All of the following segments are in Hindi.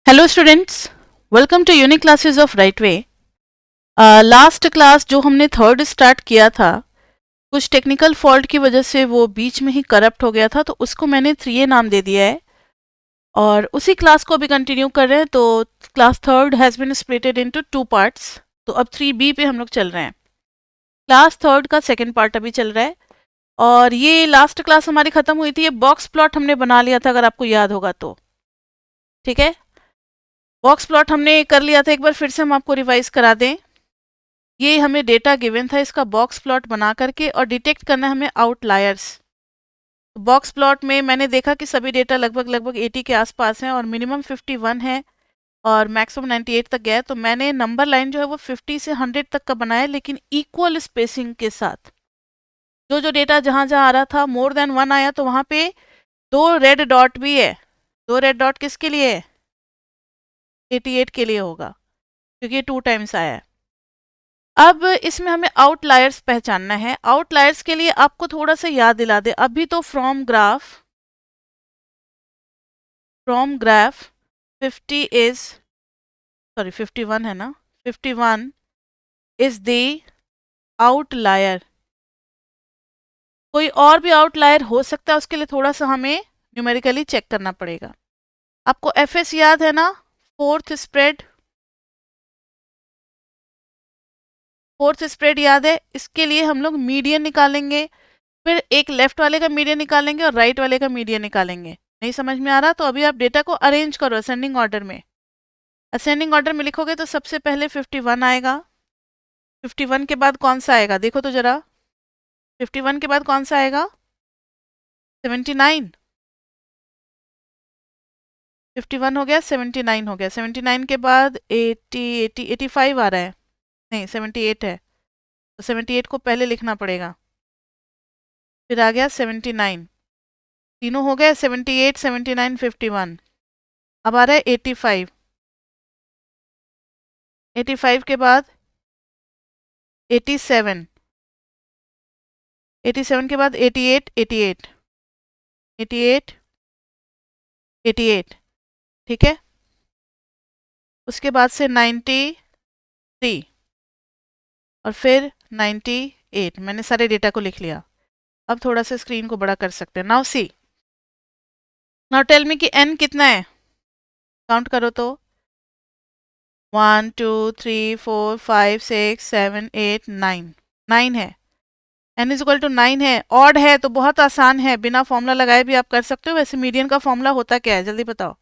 Hello students, welcome to unique classes of right way. Last class जो हमने थर्ड स्टार्ट किया था, कुछ टेक्निकल फॉल्ट की वजह से वो बीच में ही करप्ट हो गया था, तो उसको मैंने 3A नाम दे दिया है और उसी क्लास को अभी कंटिन्यू कर रहे हैं। तो class third has been splitted into 2 parts. तो अब 3B पे हम लोग चल रहे हैं। क्लास थर्ड का सेकेंड पार्ट अभी चल रहा है और ये लास्ट क्लास हमारी खत्म हुई थी। ये बॉक्स प्लॉट हमने बना लिया था, अगर आपको याद होगा तो। ठीक है, बॉक्स प्लॉट हमने कर लिया था, एक बार फिर से हम आपको रिवाइज करा दें। ये हमें डेटा गिवन था, इसका बॉक्स प्लॉट बना करके और डिटेक्ट करना है हमें आउटलायर्स। बॉक्स प्लॉट में मैंने देखा कि सभी डेटा लगभग 80 के आसपास हैं और मिनिमम 51 है और मैक्सिमम 98 तक गया है। तो मैंने नंबर लाइन जो है वो 50 से 100 तक का बनाया, लेकिन इक्वल स्पेसिंग के साथ। जो जो डेटा जहां जहां आ रहा था मोर देन 1 आया तो वहां पे 2 रेड डॉट भी है। 2 रेड डॉट किसके लिए है? 88 के लिए होगा, क्योंकि 2 टाइम्स आया है। अब इसमें हमें आउटलायर्स पहचानना है। आउटलायर्स के लिए आपको थोड़ा सा याद दिला दे, अभी तो फ्रॉम ग्राफ 50 इज 51 है ना, 51 इज द आउटलायर। कोई और भी आउटलायर हो सकता है, उसके लिए थोड़ा सा हमें न्यूमेरिकली चेक करना पड़ेगा। आपको एफएस याद है ना, फोर्थ स्प्रेड याद है। इसके लिए हम लोग मीडियन निकालेंगे, फिर एक लेफ्ट वाले का मीडियन निकालेंगे और राइट वाले का मीडियन निकालेंगे। नहीं समझ में आ रहा तो अभी आप डेटा को अरेंज करो असेंडिंग ऑर्डर में। असेंडिंग ऑर्डर में लिखोगे तो सबसे पहले 51 आएगा। 51 के बाद कौन सा आएगा देखो तो जरा। 51 के बाद कौन सा आएगा? 79। 51 हो गया, 79 हो गया। 79 के बाद 85 आ रहा है। नहीं, 78 है, तो 78 को पहले लिखना पड़ेगा। फिर आ गया 79। तीनों हो गए, 78, 79, 51। अब आ रहा है 85। 85 के बाद 87। 87 के बाद 88, 88, 88, 88। ठीक है, उसके बाद से 93 और फिर 98। मैंने सारे डेटा को लिख लिया। अब थोड़ा सा स्क्रीन को बड़ा कर सकते हैं। Now see, now tell me कि n कितना है। काउंट करो तो 1 2 3 4 5 6 7 8 9। 9 है। n इज इक्वल टू 9 है। ऑड है तो बहुत आसान है, बिना फॉर्मूला लगाए भी आप कर सकते हो। वैसे मीडियन का फॉर्मूला होता क्या है, जल्दी बताओ।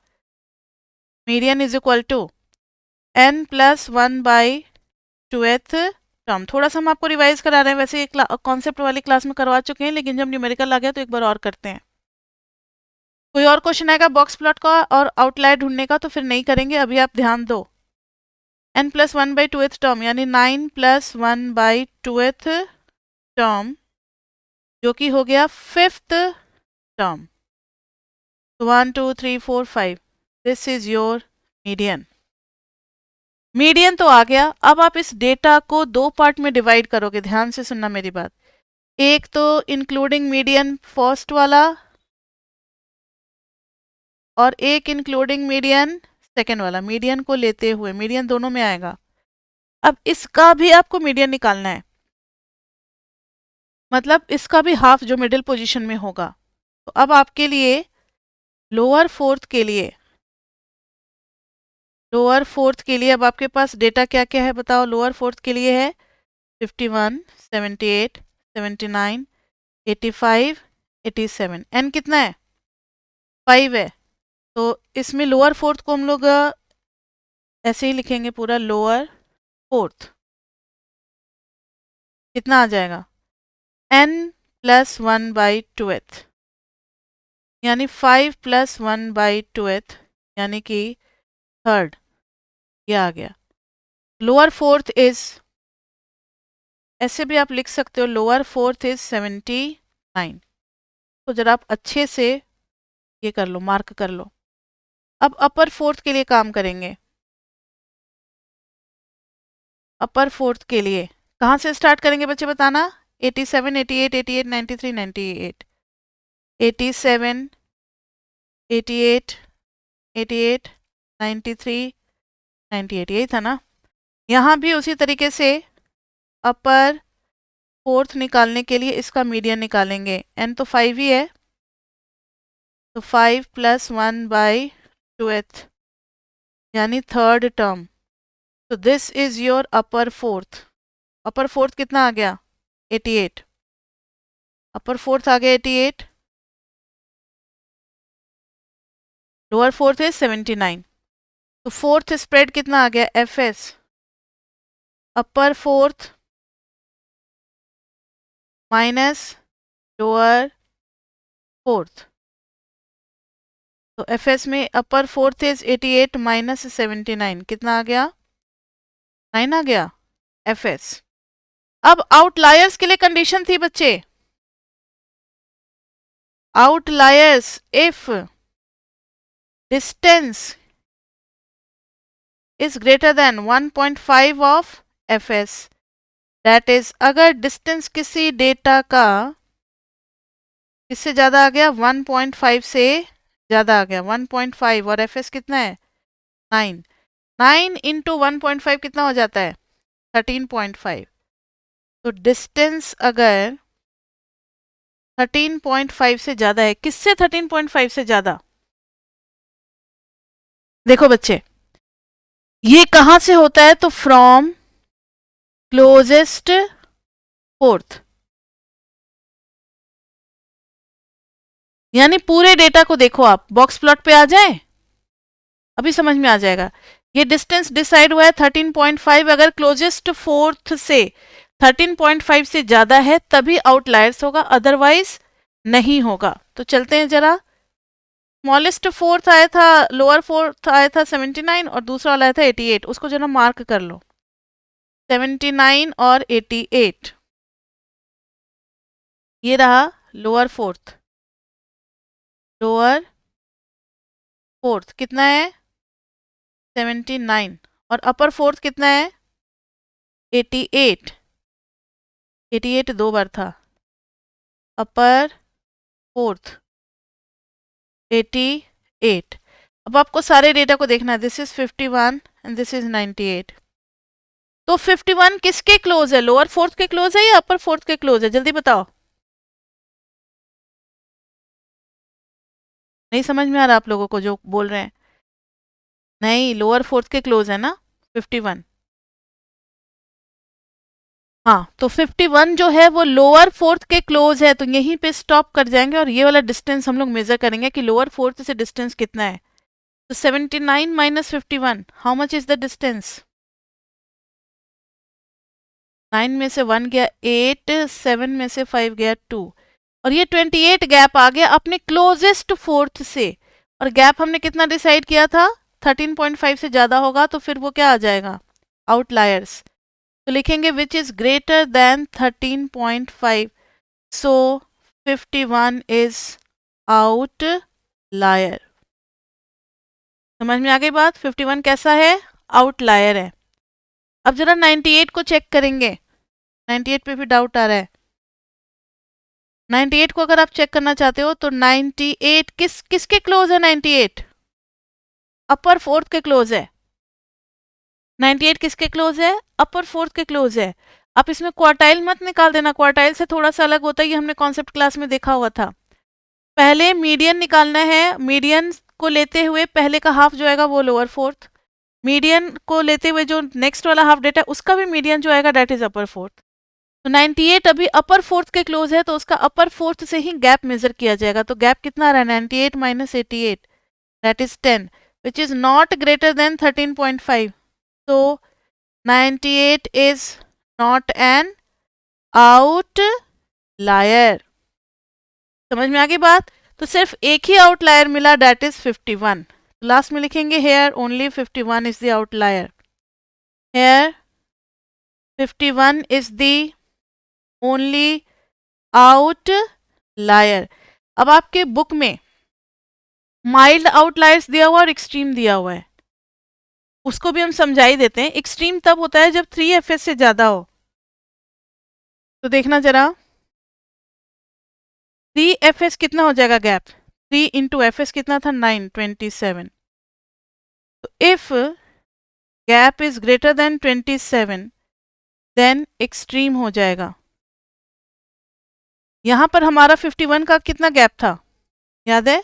Median is equal to n plus 1 by 2th term. थोड़ा सा हम आपको रिवाइज करा रहे हैं, वैसे कॉन्सेप्ट वाली क्लास में करवा चुके हैं, लेकिन जब न्यूमेरिकल आ गया तो एक बार और करते हैं। कोई और क्वेश्चन आएगा बॉक्स प्लॉट का और आउटलायर ढूंढने का तो फिर नहीं करेंगे, अभी आप ध्यान दो। n plus 1 by 2th term यानी 9 प्लस 1 बाई 2th टर्म, जो कि हो गया 5th term. 1 2 3 4 5, this is your median. Median तो आ गया। अब आप इस डेटा को 2 पार्ट में डिवाइड करोगे, ध्यान से सुनना मेरी बात। एक तो इंक्लूडिंग मीडियन फर्स्ट वाला और एक इंक्लूडिंग मीडियन सेकेंड वाला। मीडियन को लेते हुए, मीडियन दोनों में आएगा। अब इसका भी आपको मीडियन निकालना है, मतलब इसका भी हाफ जो मिडिल पोजीशन में होगा। तो अब आपके लिए लोअर फोर्थ के लिए अब आपके पास डेटा क्या क्या है बताओ। लोअर फोर्थ के लिए है 51, 78, 79, 85, 87। एन कितना है? 5 है। तो इसमें लोअर फोर्थ को हम लोग ऐसे ही लिखेंगे पूरा। लोअर फोर्थ कितना आ जाएगा? n प्लस 1 बाई 2th, यानी 5 प्लस 1 बाई 2th, यानी कि थर्ड। ये आ गया। लोअर फोर्थ इज, ऐसे भी आप लिख सकते हो, लोअर फोर्थ इज 79। तो जरा आप अच्छे से ये कर लो, मार्क कर लो। अब अपर फोर्थ के लिए काम करेंगे। अपर फोर्थ के लिए कहाँ से स्टार्ट करेंगे बच्चे बताना? 87, 88, 88, 93, 98, 87, 88, 88, 93, 98, यही था ना। यहाँ भी उसी तरीके से अपर फोर्थ निकालने के लिए इसका मीडियन निकालेंगे। n तो 5 ही है, तो 5 + 1/2 यानी थर्ड टर्म। तो this is your upper fourth. Upper fourth कितना आ गया? 88। अपर फोर्थ आ गया 88, लोअर फोर्थ इज 79। तो फोर्थ स्प्रेड कितना आ गया? एफएस अपर फोर्थ माइनस लोअर फोर्थ। तो एफएस में अपर फोर्थ इज 88 माइनस 79, कितना आ गया? 9 आ गया एफएस। अब आउटलायर्स के लिए कंडीशन थी बच्चे, outliers if distance is greater than 1.5 of fs, that is अगर डिस्टेंस किसी डेटा का किससे ज्यादा आ गया? 1.5 से ज्यादा आ गया, 1.5, और fs कितना है? 9। 9 इंटू 1.5 कितना हो जाता है? 13.5। तो डिस्टेंस अगर 13.5 से ज्यादा है, किससे 13.5 से ज्यादा? देखो बच्चे, ये कहां से होता है? तो फ्रॉम क्लोजेस्ट फोर्थ, यानी पूरे डेटा को देखो। आप बॉक्स प्लॉट पे आ जाए, अभी समझ में आ जाएगा। ये डिस्टेंस डिसाइड हुआ है 13.5, अगर क्लोजेस्ट फोर्थ से 13.5 से ज्यादा है तभी आउटलायर्स होगा, अदरवाइज नहीं होगा। तो चलते हैं जरा। स्मॉलेस्ट फोर्थ आया था, लोअर फोर्थ आया था 79 और दूसरा वाला आया था 88, उसको जरा मार्क कर लो। 79 और 88, ये रहा लोअर फोर्थ। लोअर फोर्थ कितना है? 79। और अपर फोर्थ कितना है? 88। 88 दो बार था। अपर फोर्थ 88। अब आपको सारे डेटा को देखना है। This is 51 and this is 98। तो 51 किसके क्लोज है? लोअर फोर्थ के क्लोज है या अपर फोर्थ के क्लोज है? जल्दी बताओ। नहीं समझ में आ रहा आप लोगों को जो बोल रहे हैं? नहीं, लोअर फोर्थ के क्लोज है ना 51। हाँ, तो 51 जो है वो लोअर फोर्थ के क्लोज है, तो यहीं पे स्टॉप कर जाएंगे और ये वाला डिस्टेंस हम लोग मेजर करेंगे कि लोअर फोर्थ से डिस्टेंस कितना है। तो 79 minus 51, how much is the distance? 9 में से 1 गया 8, 7 में से 5 गया 2, और ये 28 गैप आ गया अपने क्लोजेस्ट फोर्थ से। और गैप हमने कितना डिसाइड किया था? 13.5 से ज्यादा होगा तो फिर वो क्या आ जाएगा? आउटलायर्स। तो लिखेंगे which is greater then 13.5, so 51 is outlier. समझ में आ गई बात? 51 कैसा है? आउटलायर है। अब जरा 98 को चेक करेंगे। 98 पे भी डाउट आ रहा है। 98 को अगर आप चेक करना चाहते हो तो 98 किसके क्लोज है? 98 अपर फोर्थ के क्लोज है। 98 किसके क्लोज है? अपर फोर्थ के क्लोज है। आप इसमें क्वार्टाइल मत निकाल देना, क्वार्टाइल से थोड़ा सा अलग होता है, ये हमने कॉन्सेप्ट क्लास में देखा हुआ था। पहले मीडियन निकालना है, मीडियन को लेते हुए पहले का हाफ जो आएगा वो लोअर फोर्थ, मीडियन को लेते हुए जो नेक्स्ट वाला हाफ डेटा उसका भी मीडियन जो आएगा दैट इज अपर फोर्थ। तो 98 अभी अपर फोर्थ के क्लोज है तो उसका अपर फोर्थ से ही गैप मेजर किया जाएगा। तो गैप कितना आ रहा है? 98 minus 88, that is 10, which is not greater than 13.5। तो 98 is not an outlier। समझ में आ गई बात? तो सिर्फ एक ही आउटलायर मिला, दैट इज 51। लास्ट में लिखेंगे here only 51 is the outlier. Here 51 is the only outlier. अब आपके बुक में माइल्ड आउटलायर्स दिया हुआ और एक्सट्रीम दिया हुआ है, उसको भी हम समझा ही देते हैं। एक्सट्रीम तब होता है जब 3fs से ज्यादा हो। तो देखना जरा, 3fs कितना हो जाएगा गैप? 3 इंटू एफ एस कितना था? 9, 27। तो if gap is greater than 27 then extreme हो जाएगा। यहां पर हमारा 51 का कितना गैप था, याद है?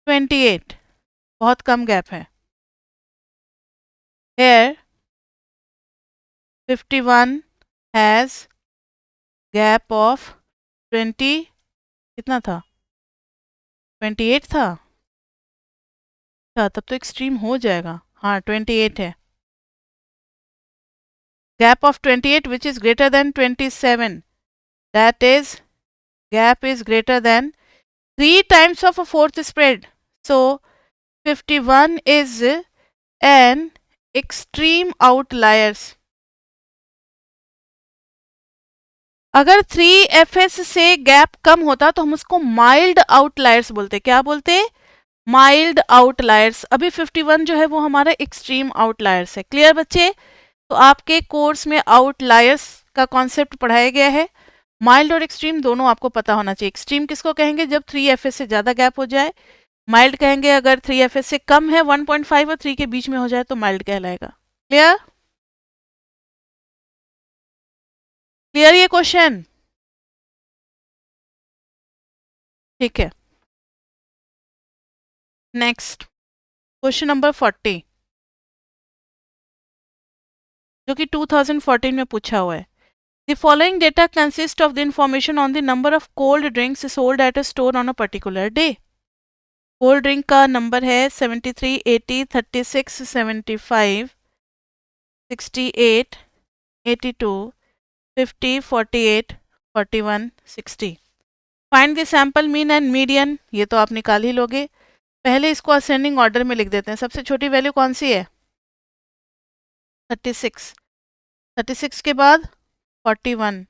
28, बहुत कम गैप है। Here 51 has gap of 20, कितना था? 28 था। अच्छा, तब तो एक्सट्रीम हो जाएगा। हाँ 28 है। Gap of 28 which is greater than 27, that is gap is greater than 3 times of a fourth spread. So 51 is an extreme outliers. अगर 3fs से गैप कम होता तो हम उसको माइल्ड आउटलायर्स बोलते। क्या बोलते? Mild outliers. अभी 51 जो है वो हमारा एक्सट्रीम आउटलायर्स है। क्लियर बच्चे? तो आपके कोर्स में आउटलायर्स का कॉन्सेप्ट पढ़ाया गया है। माइल्ड और एक्सट्रीम दोनों आपको पता होना चाहिए। एक्सट्रीम किसको कहेंगे? जब 3fs से ज़्यादा गैप हो जाए। माइल्ड कहेंगे अगर 3fs से कम है, 1.5 और 3 के बीच में हो जाए तो माइल्ड कहलाएगा। क्लियर? क्लियर ये क्वेश्चन? ठीक है, नेक्स्ट क्वेश्चन नंबर 40 जो कि 2014 में पूछा हुआ है। The following data consist of the information on the number of cold drinks sold at a store on a particular day. Cold drink का नंबर है 73, 80, 36, 75, 68, 82, 50, 48, 41, 60. Find the sample mean and median. ये तो आप निकाल ही लोगे। पहले इसको असेंडिंग ऑर्डर में लिख देते हैं। सबसे छोटी वैल्यू कौन सी है? 36। 36 के बाद 41,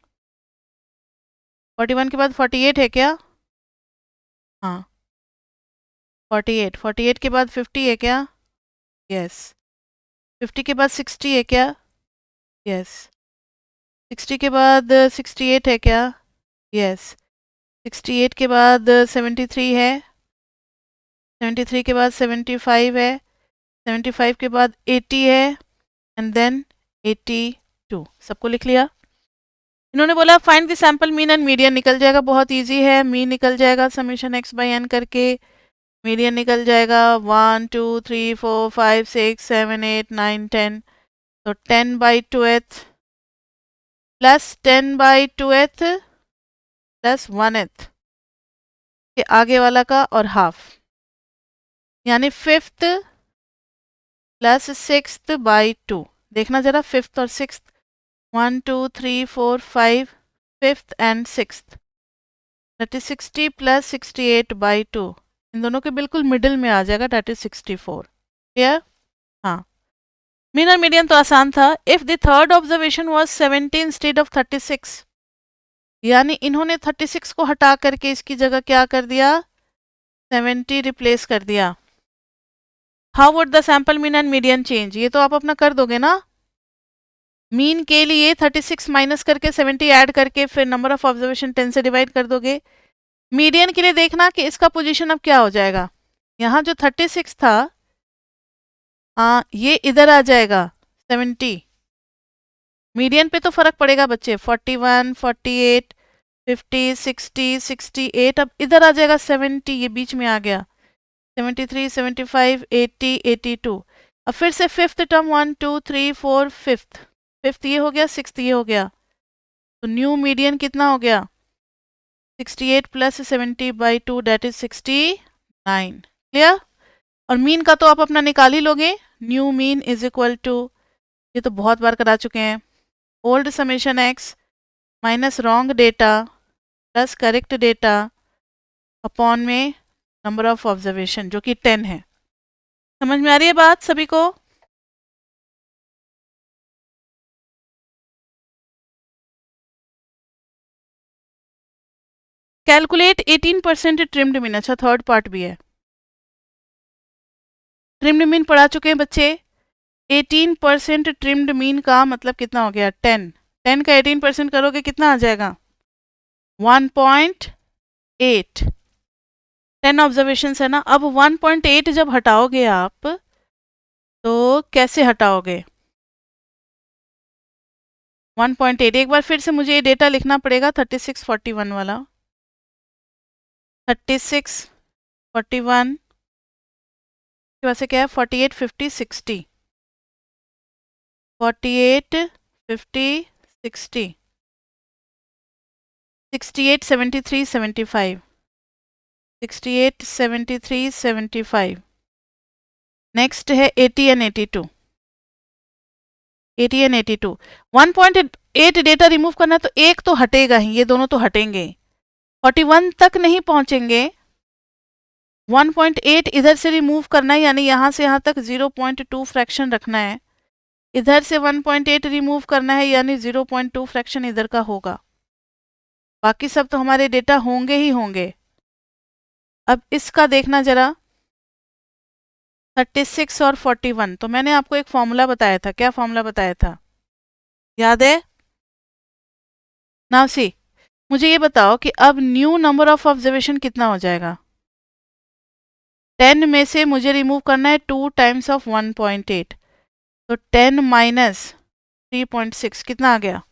41 के बाद 48 है क्या? हाँ 48, 48 के बाद 50 है क्या? यस। 50 के बाद 60 है क्या? यस। 60 के बाद 68 है क्या? यस। 68 के बाद 73 है। 73 के बाद 75 है। 75 के बाद 80 है एंड देन 82। सबको लिख लिया? इन्होंने बोला find the sample mean and median. निकल जाएगा, बहुत इजी है। मीन निकल जाएगा समेशन x बाई एन करके। मीडियन निकल जाएगा 1 2 3 4 5 6 7 8 9 10। तो 10 by 2th plus 10 by 2th plus 1th के आगे वाला का और हाफ, यानी 5th प्लस 6th बाई 2। देखना जरा 5th और 6th, 1 2 3 4 5, 5th and 6th, that is 60 plus 68 by 2। इन दोनों के बिल्कुल मिडिल में आ जाएगा, दैट इज 64। क्लियर? हाँ, मीन और मीडियन तो आसान था। If the third observation was 70 instead of 36, यानी इन्होंने 36 को हटा करके इसकी जगह क्या कर दिया? 70 रिप्लेस कर दिया। How would the sample mean and median change? ये तो आप अपना कर दोगे ना। मीन के लिए 36 माइनस करके 70 ऐड करके फिर नंबर ऑफ ऑब्जर्वेशन 10 से डिवाइड कर दोगे। मीडियन के लिए देखना कि इसका पोजीशन अब क्या हो जाएगा। यहाँ जो 36 था, हाँ ये इधर आ जाएगा 70। मीडियन पे तो फर्क पड़ेगा बच्चे, 41, 48, 50, 60, 68। अब इधर आ जाएगा 70, ये बीच में आ गया 73, 75, 80, 82। अब फिर से फिफ्थ टर्म 1 2 3 4 फिफ्थ ये हो गया, सिक्स्थ ये हो गया। तो न्यू मीडियन कितना हो गया? 68 plus 70 by 2 that is 69। Clear? और मीन का तो आप अपना निकाल ही लोगे। New mean is equal to, ये तो बहुत बार करा चुके हैं, old summation x minus wrong data plus correct data upon में नंबर ऑफ ऑब्जर्वेशन जो कि 10 है। समझ में आ रही है बात सभी को? Calculate 18% trimmed mean. अच्छा, थर्ड पार्ट भी है। ट्रिम्ड मीन पढ़ा चुके हैं बच्चे। 18% ट्रिम्ड मीन का मतलब कितना हो गया? 10। 10 का 18% करोगे कितना आ जाएगा? 1.8। 10 ऑब्जर्वेशन है ना। अब 1.8 जब हटाओगे आप तो कैसे हटाओगे? 1.8 एक बार फिर से मुझे ये डेटा लिखना पड़ेगा 3641 वाला। 3641 के बाद से क्या है 48 50 60 48 50 60 68 73 75 68 73 75 नेक्स्ट है 80 एंड 82 80 एंड 82 1.8 डेटा रिमूव करना है तो एक तो हटेगा ही, ये दोनों तो हटेंगे। 41 तक नहीं पहुंचेंगे, 1.8 इधर से रिमूव करना है, यानी यहां से यहां तक 0.2 फ्रैक्शन रखना है। इधर से 1.8 रिमूव करना है, यानी 0.2 फ्रैक्शन इधर का होगा। बाकी सब तो हमारे डेटा होंगे ही होंगे। अब इसका देखना जरा 36 और 41, तो मैंने आपको एक फॉर्मूला बताया था। क्या फॉर्मूला बताया था, याद है? नाउ सी, मुझे ये बताओ कि अब न्यू नंबर ऑफ ऑब्जर्वेशन कितना हो जाएगा। 10 में से मुझे रिमूव करना है 2 टाइम्स ऑफ 1.8, तो 10 माइनस 3.6 कितना आ गया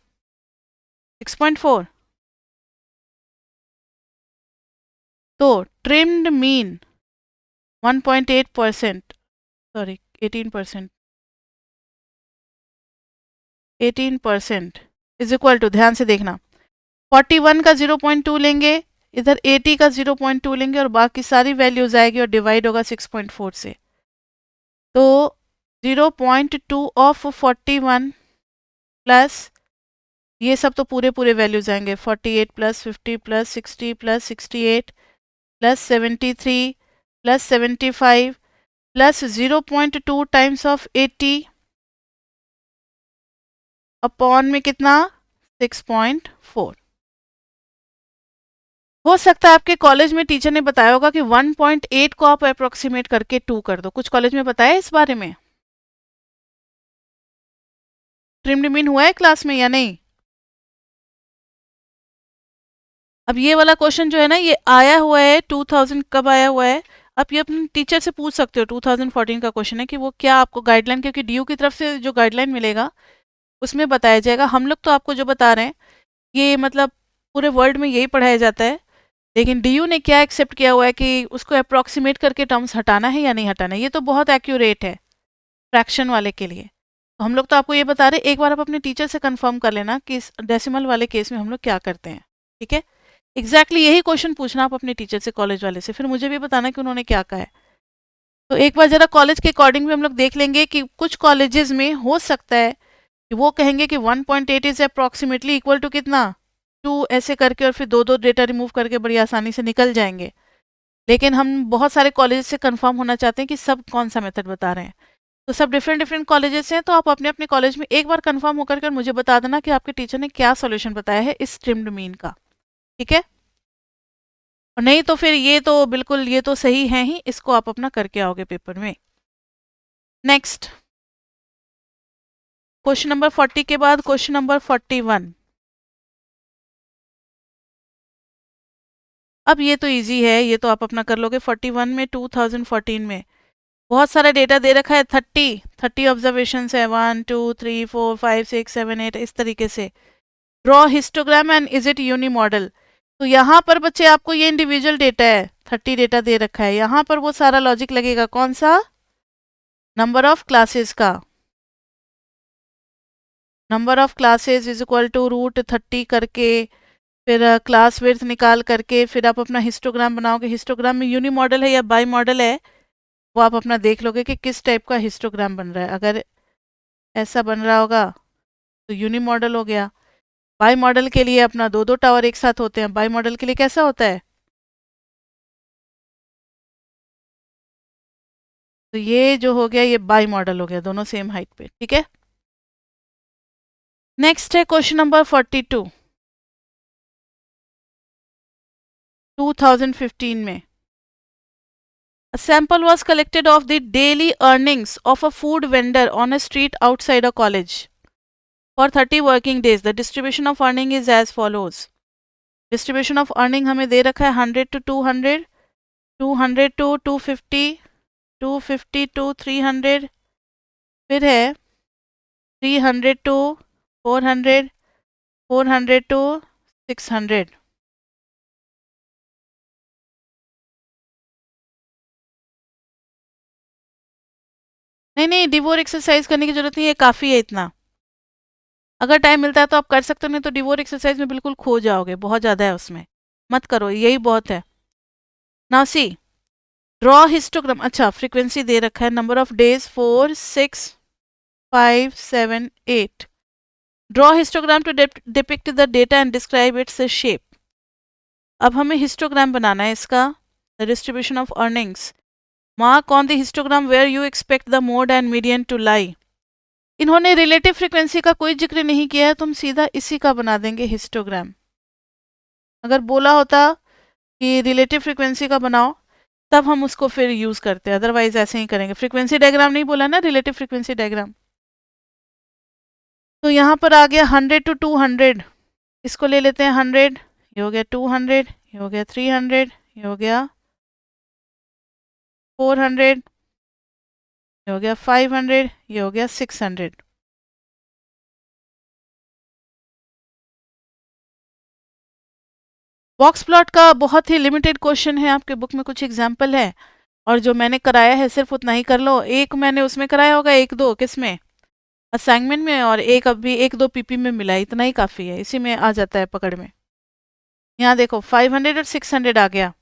6.4। तो trimmed mean 1.8%, sorry 18%, 18% is equal to, ध्यान से देखना, 41 का 0.2 लेंगे, इधर 80 का 0.2 लेंगे और बाकी सारी वैल्यूज आएगी और डिवाइड होगा 6.4 से। तो 0.2 ऑफ 41 प्लस ये सब तो पूरे पूरे वैल्यूज आएंगे, 48 plus 50 plus 60 plus 68 plus 73 plus 75 plus 0.2 times of 80 upon में कितना 6.4। हो सकता है आपके कॉलेज में टीचर ने बताया होगा कि 1.8 को आप अप्रोक्सीमेट करके 2 कर दो। कुछ कॉलेज में बताया इस बारे में? ट्रिम्ड मीन हुआ है क्लास में या नहीं? अब ये वाला क्वेश्चन जो है ना, ये आया हुआ है 2000, कब आया हुआ है? आप ये अपने टीचर से पूछ सकते हो। 2014 का क्वेश्चन है कि वो क्या आपको गाइडलाइन, क्योंकि डीयू की तरफ से जो गाइडलाइन मिलेगा उसमें बताया जाएगा। हम लोग तो आपको जो बता रहे हैं ये मतलब पूरे वर्ल्ड में यही पढ़ाया जाता है, लेकिन डीयू ने क्या एक्सेप्ट किया हुआ है कि उसको अप्रोक्सीमेट करके टर्म्स हटाना है या नहीं हटाना है। ये तो बहुत एक्यूरेट है फ्रैक्शन वाले के लिए। तो हम लोग तो आपको ये बता रहे हैं, एक बार आप अपने टीचर से कंफर्म कर लेना कि इस डेसिमल वाले केस में हम लोग क्या करते हैं। ठीक है, एग्जैक्टली यही क्वेश्चन पूछना आप अपने टीचर से, कॉलेज वाले से, फिर मुझे भी बताना कि उन्होंने क्या कहा है। तो एक बार जरा कॉलेज के अकॉर्डिंग भी हम लोग देख लेंगे कि कुछ कॉलेजेस में हो सकता है कि वो कहेंगे कि 1.8 इज अप्रॉक्सीमेटली इक्वल टू कितना 2, ऐसे करके और फिर दो दो डेटा रिमूव करके बड़ी आसानी से निकल जाएंगे। लेकिन हम बहुत सारे कॉलेज से कंफर्म होना चाहते हैं कि सब कौन सा मेथड बता रहे हैं। तो सब डिफरेंट डिफरेंट कॉलेजेस हैं, तो आप अपने अपने कॉलेज में एक बार कंफर्म होकर कर मुझे बता देना कि आपके टीचर ने क्या सॉल्यूशन बताया है इस ट्रिम्ड मीन का। ठीक है, और नहीं तो फिर ये तो बिल्कुल, ये तो सही है ही, इसको आप अपना करके आओगे पेपर में। नेक्स्ट क्वेश्चन नंबर 40 के बाद क्वेश्चन नंबर 41। अब ये तो इजी है, ये तो आप अपना कर लोगे। 41 में 2014 में बहुत सारा डेटा दे रखा है, 30 ऑब्जर्वेशन है, 1 2 3 4 5 6 7 8 इस तरीके से। Draw histogram and is it unimodal. तो यहाँ पर बच्चे आपको ये इंडिविजुअल डेटा है, 30 डेटा दे रखा है, यहाँ पर वो सारा लॉजिक लगेगा कौन सा, नंबर ऑफ क्लासेस का। Number of classes is equal to √30 करके फिर क्लास विड्थ निकाल करके फिर आप अपना हिस्टोग्राम बनाओगे। हिस्टोग्राम में यूनी मॉडल है या बाई मॉडल है, वो आप अपना देख लोगे कि किस टाइप का हिस्टोग्राम बन रहा है। अगर ऐसा बन रहा होगा तो यूनी मॉडल हो गया। बाई मॉडल के लिए अपना दो दो टावर एक साथ होते हैं। बाई मॉडल के लिए कैसा होता है, तो ये जो हो गया ये बाई मॉडल हो गया, दोनों सेम हाइट पे। ठीक है, नेक्स्ट है क्वेश्चन नंबर 42। 2015 में a sample was collected of the daily earnings of a food vendor on a street outside a college for 30 working days. The distribution of earning is as follows. Distribution of earning हमें दे रखा है 100 to 200, 200 टू 250, 250 टू 300, फिर है 300 टू 400, 400 टू 600। नहीं नहीं, डिवोर एक्सरसाइज करने की जरूरत नहीं है, काफ़ी है इतना। अगर टाइम मिलता है तो आप कर सकते हो, नहीं तो डिवोर एक्सरसाइज में बिल्कुल खो जाओगे, बहुत ज़्यादा है उसमें, मत करो, यही बहुत है। Now see, draw histogram. अच्छा, फ्रीक्वेंसी दे रखा है, number of days 4, 6, 5, 7, 8। Draw histogram to depict the data and describe its shape. अब हमें हिस्टोग्राम बनाना है इसका, the distribution of earnings. Mark on the histogram where you expect the mode and median to lie. इन्होंने रिलेटिव फ्रीक्वेंसी का कोई जिक्र नहीं किया है, तुम सीधा इसी का बना देंगे हिस्टोग्राम। अगर बोला होता कि रिलेटिव फ्रीक्वेंसी का बनाओ, तब हम उसको फिर यूज करते हैं, अदरवाइज ऐसे ही करेंगे। फ्रीक्वेंसी डायग्राम नहीं बोला ना, रिलेटिव फ्रीक्वेंसी डायग्राम। तो यहाँ पर आ गया 100 टू 200, इसको ले लेते हैं 100, ये हो गया 200, ये हो गया 300, ये हो गया 400, ये हो गया 500, ये हो गया 600। बॉक्स प्लॉट का बहुत ही लिमिटेड क्वेश्चन है, आपके बुक में कुछ एग्जाम्पल है, और जो मैंने कराया है सिर्फ उतना ही कर लो। एक मैंने उसमें कराया होगा, एक दो किस में, असाइनमेंट में, और एक अभी एक दो पीपी में मिला, इतना ही काफ़ी है, इसी में आ जाता है पकड़ में। यहाँ देखो 500 और 600 आ गया,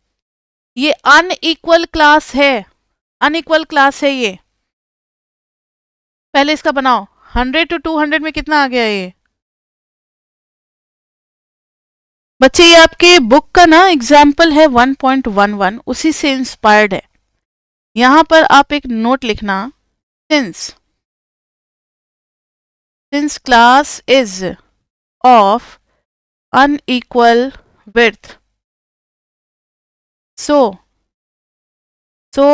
ये अनइक्वल क्लास है, अनइक्वल क्लास है ये। पहले इसका बनाओ, 100 टू 200 में कितना आ गया ये बच्चे? ये आपके बुक का ना एग्जाम्पल है 1.11, उसी से इंस्पायर्ड है। यहां पर आप एक नोट लिखना, since class is of unequal width, so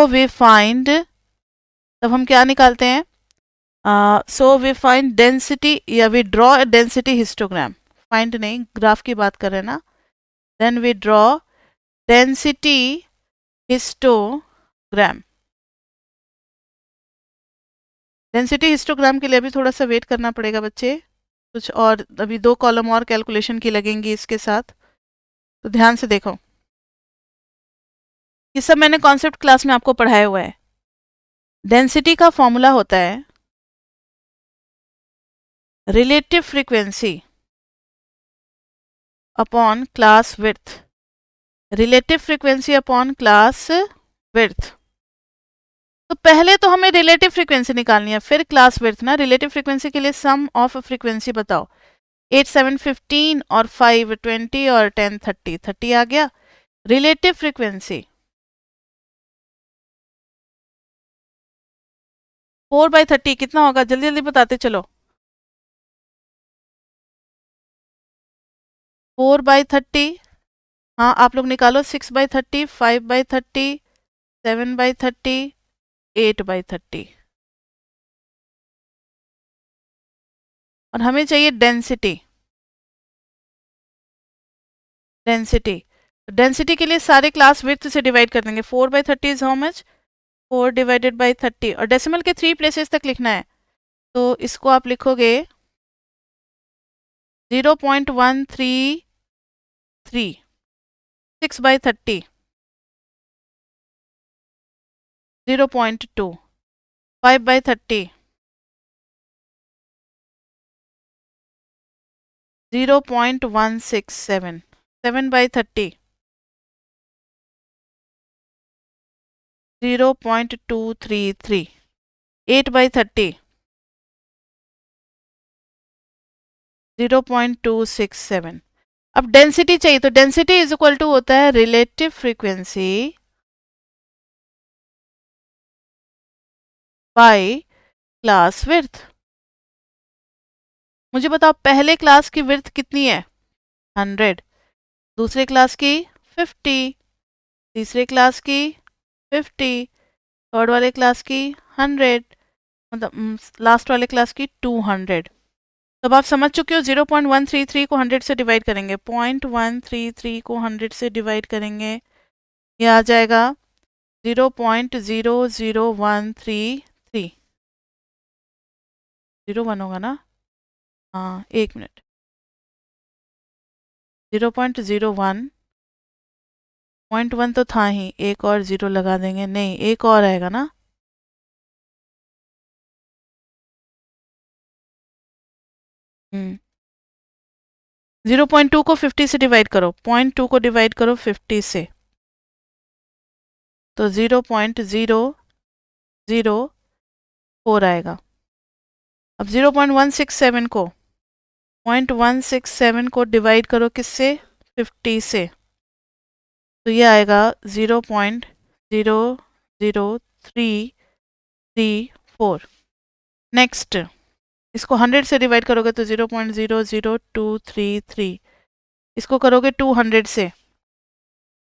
we find, तब हम क्या निकालते हैं, so we find density, या we draw a density histogram, find नहीं, ग्राफ की बात कर रहे हैं ना, then we draw density histogram। Density histogram के लिए अभी थोड़ा सा वेट करना पड़ेगा बच्चे, कुछ और अभी 2 कॉलम और कैलकुलेशन की लगेंगी इसके साथ, तो ध्यान से देखो। ये सब मैंने कॉन्सेप्ट क्लास में आपको पढ़ाया हुआ है। डेंसिटी का फॉर्मूला होता है relative frequency upon class width, relative frequency upon class width. तो पहले तो हमें रिलेटिव फ्रीक्वेंसी निकालनी है, फिर क्लास विड्थ ना। रिलेटिव फ्रीक्वेंसी के लिए सम ऑफ फ्रीक्वेंसी बताओ, 8, 7, 15 और 5, 20 और 10, 30, 30 आ गया। रिलेटिव फ्रीक्वेंसी 4/30 कितना होगा, जल्दी जल्दी बताते चलो। 4/30, हाँ आप लोग निकालो। 6/30, 5/30, 7/30, 8/30। और हमें चाहिए डेंसिटी। डेंसिटी डेंसिटी के लिए सारे क्लास विड्थ से डिवाइड कर देंगे। 4/30 is how much, 4 divided by 30, और डेसिमल के 3 प्लेसेस तक लिखना है, तो इसको आप लिखोगे 0.133, 6/30 0.2, 5/30 0.167, 7/30 0.233, 8/30 0.267। अब डेंसिटी चाहिए, तो डेंसिटी इज इक्वल टू होता है relative frequency by class width. मुझे बताओ पहले क्लास की विड्थ कितनी है, 100, दूसरे क्लास की 50, तीसरे क्लास की 50, थर्ड वाले क्लास की 100, मतलब लास्ट वाले क्लास की 200। तब आप समझ चुके हो 0.133 को 100 से डिवाइड करेंगे, 0.133 को 100 से डिवाइड करेंगे, ये आ जाएगा 0.00133 01 होगा ना? हाँ, 1 मिनट। 0.01 0.1 तो था ही, एक और जीरो लगा देंगे, नहीं एक और आएगा ना? हम्म 0.2 को 50 से डिवाइड करो, 0.2 को डिवाइड करो 50 से, तो 0.004 आएगा। अब 0.167 को 0.167 को डिवाइड करो किससे? 50 से, तो ये आएगा 0.00334। नेक्स्ट, इसको 100 से डिवाइड करोगे तो 0.00233। इसको करोगे 200 से,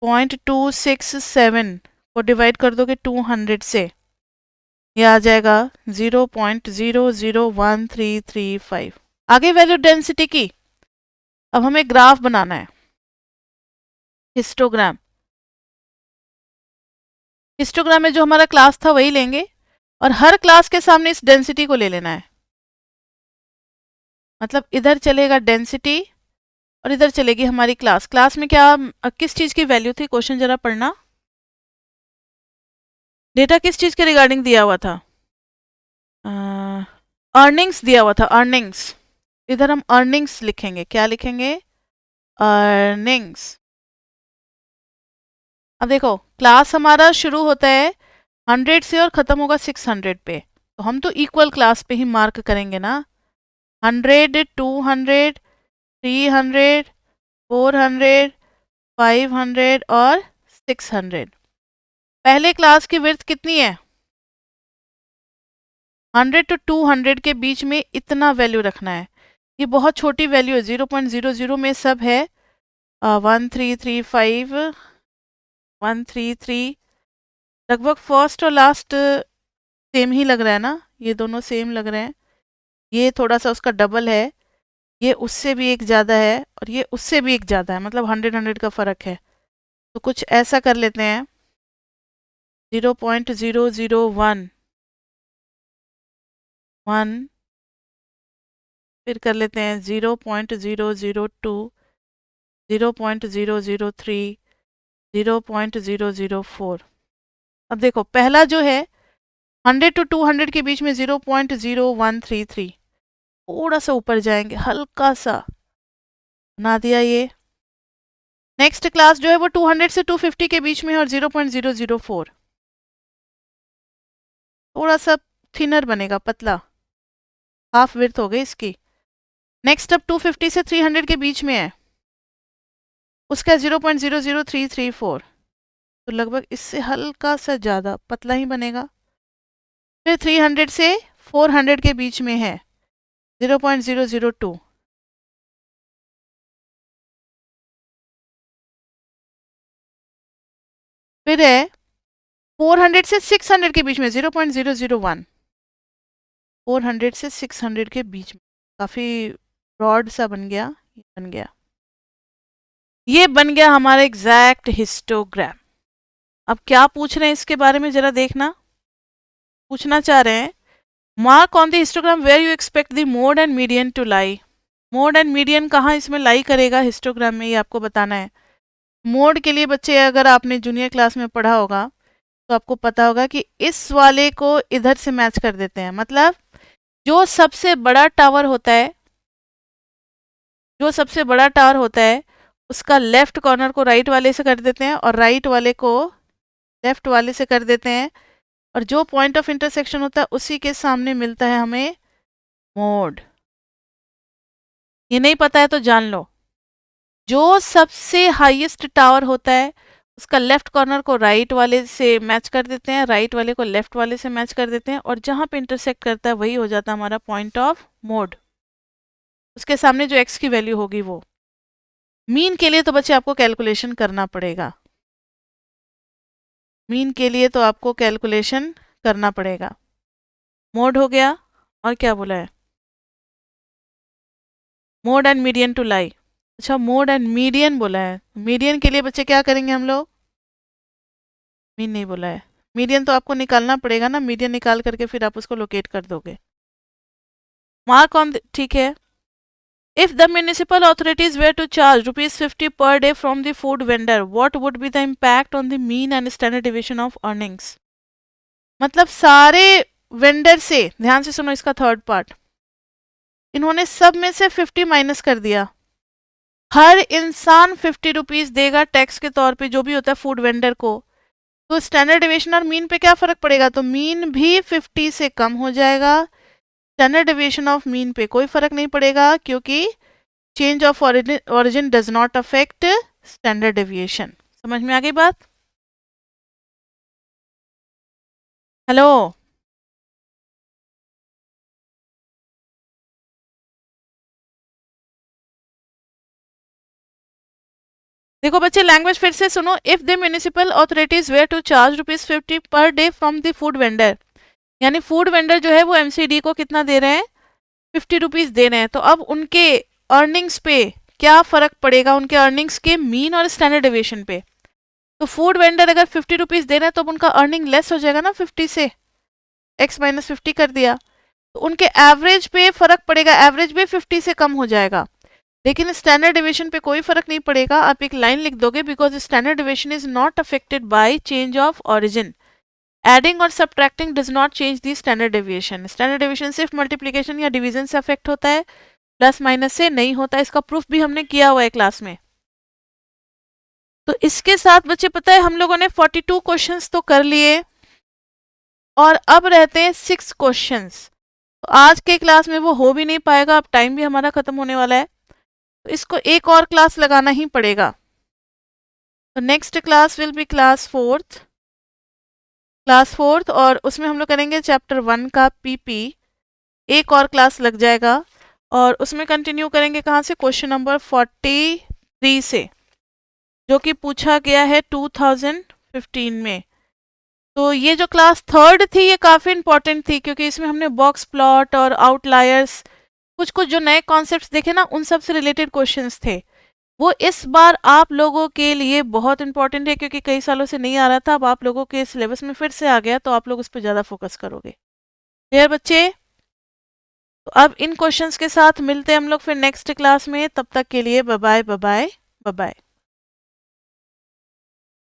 0.267 को डिवाइड कर दोगे 200 से, ये आ जाएगा 0.001335। आगे वैल्यू डेंसिटी की। अब हमें ग्राफ बनाना है, हिस्टोग्राम। हिस्टोग्राम में जो हमारा क्लास था वही लेंगे और हर क्लास के सामने इस डेंसिटी को ले लेना है। मतलब इधर चलेगा डेंसिटी और इधर चलेगी हमारी क्लास। क्लास में क्या किस चीज की वैल्यू थी? क्वेश्चन जरा पढ़ना। डेटा किस चीज के रिगार्डिंग दिया हुआ था? अर्निंग्स दिया हुआ था, अर्निंग्स। इधर हम अर्निंग्स लिखेंगे। क्या लिखेंगे? अर्निंग्स। अब देखो, क्लास हमारा शुरू होता है 100 से और ख़त्म होगा 600 पे, तो हम तो इक्वल क्लास पे ही मार्क करेंगे ना। 100, 200, 300, 400, 500 और 600। पहले क्लास की विड्थ कितनी है? 100 to 200 के बीच में इतना वैल्यू रखना है। ये बहुत छोटी वैल्यू है, 0.00 में सब है। 1335, 133, लगभग फर्स्ट और लास्ट सेम ही लग रहा है ना? ये दोनों सेम लग रहे हैं। ये थोड़ा सा उसका डबल है, ये उससे भी एक ज़्यादा है और ये उससे भी एक ज़्यादा है, मतलब 100 का फ़र्क है। तो कुछ ऐसा कर लेते हैं, 0.001 1, फिर कर लेते हैं 0.002, 0.003, 0.004। अब देखो, पहला जो है 100 to 200 के बीच में 0.0133, थोड़ा सा ऊपर जाएंगे, हल्का सा बना दिया ये। नेक्स्ट क्लास जो है वो 200 से 250 के बीच में है और 0.004, थोड़ा सा थिनर बनेगा, पतला, हाफ विड्थ हो गई इसकी। नेक्स्ट अब 250 से 300 के बीच में है, उसका 0.00334, तो लगभग इससे हल्का सा ज़्यादा पतला ही बनेगा। फिर 300 से 400 के बीच में है, 0.002। फिर है 400 से 600 के बीच में 0.001, 400 से 600 के बीच में, काफ़ी ब्रॉड सा बन गया, ये बन गया, ये बन गया हमारा एग्जैक्ट हिस्टोग्राम। अब क्या पूछ रहे हैं इसके बारे में जरा देखना। पूछना चाह रहे हैं, mark on the histogram where you expect the mode and median to lie. Mode and median कहाँ इसमें लाई करेगा हिस्टोग्राम में, ये आपको बताना है। मोड के लिए बच्चे, अगर आपने जूनियर क्लास में पढ़ा होगा तो आपको पता होगा कि इस वाले को इधर से मैच कर देते हैं। मतलब जो सबसे बड़ा टावर होता है, जो सबसे बड़ा टावर होता है उसका लेफ्ट कॉर्नर को राइट वाले से कर देते हैं और राइट वाले को लेफ्ट वाले से कर देते हैं, और जो पॉइंट ऑफ इंटरसेक्शन होता है उसी के सामने मिलता है हमें मोड। ये नहीं पता है तो जान लो, जो सबसे हाईएस्ट टावर होता है उसका लेफ्ट कॉर्नर को राइट वाले से मैच कर देते हैं, राइट वाले को लेफ्ट वाले से मैच कर देते हैं, और जहां पे इंटरसेक्ट करता है वही हो जाता है हमारा पॉइंट ऑफ मोड। उसके सामने जो एक्स की वैल्यू होगी वो। मीन के लिए तो बच्चे आपको कैलकुलेशन करना पड़ेगा, मीन के लिए तो आपको कैलकुलेशन करना पड़ेगा। मोड हो गया, और क्या बोला है? Mode and median to lie. अच्छा, मोड एंड मीडियन बोला है। मीडियन के लिए बच्चे क्या करेंगे हम लोग? मीन नहीं बोला है, मीडियन तो आपको निकालना पड़ेगा ना, मीडियन निकाल करके फिर आप उसको लोकेट कर दोगे। मार्क ऑन, ठीक है। If the municipal authorities were to charge rupees 50 per day from the food vendor, what would be the impact on the mean and standard deviation of earnings? मतलब सारे वेंडर से, ध्यान से सुनो इसका थर्ड पार्ट, इन्होंने सब में से 50 माइनस कर दिया। हर इंसान 50 रुपीज देगा टैक्स के तौर पे, जो भी होता है फूड वेंडर को। तो स्टैंडर्ड डेविएशन और मीन पे क्या फर्क पड़ेगा? तो मीन भी 50 से कम हो जाएगा, स्टैंडर्ड डेविएशन ऑफ मीन पे कोई फर्क नहीं पड़ेगा, क्योंकि change of origin does not affect standard deviation. समझ में आ गई बात? हेलो, देखो बच्चे लैंग्वेज फिर से सुनो। If the municipal authorities were to charge rupees 50 per day from the food vendor, यानी फूड वेंडर जो है वो एमसीडी को कितना दे रहे हैं? 50 रुपीज दे रहे हैं। तो अब उनके अर्निंग्स पे क्या फर्क पड़ेगा? उनके अर्निंग्स के मीन और स्टैंडर्ड डेविएशन पे। तो फूड वेंडर अगर 50 रुपीज दे रहे हैं तो उनका अर्निंग लेस हो जाएगा ना 50 से, एक्स माइनस 50 कर दिया, तो उनके एवरेज पे फर्क पड़ेगा, एवरेज भी 50 से कम हो जाएगा। लेकिन स्टैंडर्ड डेविएशन पे कोई फर्क नहीं पड़ेगा। आप एक लाइन लिख दोगे, because standard deviation is not affected by change of origin, adding और subtracting does not change the standard deviation. Standard deviation सिर्फ मल्टीप्लिकेशन या डिवीजन से अफेक्ट होता है, प्लस माइनस से नहीं होता। इसका प्रूफ भी हमने किया हुआ है क्लास में। तो इसके साथ बच्चे पता है हम लोगों ने 42 क्वेश्चंस तो कर लिए, और अब रहते हैं 6 क्वेश्चंस। तो आज के क्लास में वो हो भी नहीं पाएगा, अब टाइम भी हमारा खत्म होने वाला है, तो इसको एक और क्लास लगाना ही पड़ेगा। तो next class will be class fourth, और उसमें हम लोग करेंगे चैप्टर 1 का पीपी। एक और क्लास लग जाएगा, और उसमें कंटिन्यू करेंगे कहाँ से? क्वेश्चन नंबर 43 से, जो कि पूछा गया है 2015 में। तो ये जो क्लास थर्ड थी ये काफ़ी इंपॉर्टेंट थी, क्योंकि इसमें हमने बॉक्स प्लॉट और आउटलायर्स, कुछ कुछ जो नए कॉन्सेप्ट्स देखे ना, उन सब से रिलेटेड क्वेश्चंस थे। वो इस बार आप लोगों के लिए बहुत इंपॉर्टेंट है, क्योंकि कई सालों से नहीं आ रहा था, अब आप लोगों के सिलेबस में फिर से आ गया, तो आप लोग उस पर ज़्यादा फोकस करोगे। क्लियर बच्चे? तो अब इन क्वेश्चंस के साथ मिलते हैं हम लोग फिर नेक्स्ट क्लास में। तब तक के लिए bye bye, bye bye, bye bye.